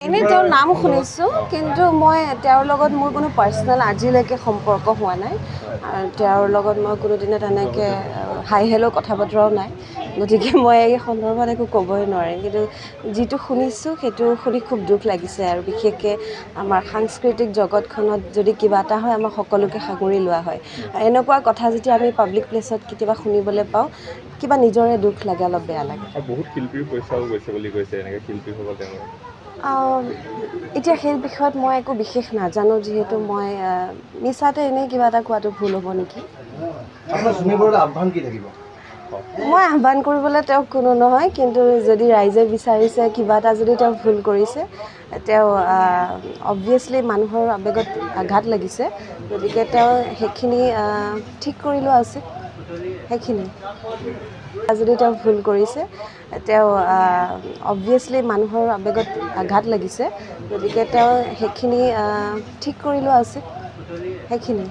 এনেই তেওঁৰ নাম শুনিছোঁ, কিন্তু মই তেওঁৰ লগত মোৰ কোনো পাৰ্চনেল আজিলৈকে সম্পৰ্ক হোৱা নাই। আৰু তেওঁৰ লগত মই কোনোদিনে তেনেকৈ হাই হেল্ল' কথা বতৰাও নাই, গতিকে মই এই সন্দৰ্ভত একো ক'বই নোৱাৰিম। কিন্তু যিটো শুনিছোঁ সেইটো শুনি খুব দুখ লাগিছে, আৰু বিশেষকৈ আমাৰ সাংস্কৃতিক জগতখনত যদি কিবা এটা হয় আমাক সকলোকে সাঙুৰি লোৱা হয়। এনেকুৱা কথা যেতিয়া আমি পাব্লিক প্লেচত কেতিয়াবা শুনিবলৈ পাওঁ, কিবা নিজৰে দুখ লাগে, অলপ বেয়া লাগে। বহুত শিল্পীৰ পইচাও গৈছে বুলি কৈছে, এনেকৈ শিল্পীসকল তেওঁলোকে এতিয়া সেই বিষয়ত মই একো বিশেষ নাজানো, যিহেতু মই মিছাতে এনেই কিবা এটা কোৱাটো ভুল হ'ব নেকি। মই আহ্বান কৰিবলৈ তেওঁক কোনো নহয়, কিন্তু যদি ৰাইজে বিচাৰিছে কিবা এটা যদি তেওঁ ভুল কৰিছে, তেওঁ অবভিয়াছলি মানুহৰ আৱেগত আঘাত লাগিছে, গতিকে তেওঁ সেইখিনি ঠিক কৰি লোৱা উচিত। সেইখিনি যদি তেওঁ ভুল কৰিছে, তেওঁ অবভিয়াছলি মানুহৰ আৱেগত আঘাত লাগিছে, গতিকে তেওঁ সেইখিনি ঠিক কৰি লোৱা উচিত। সেইখিনি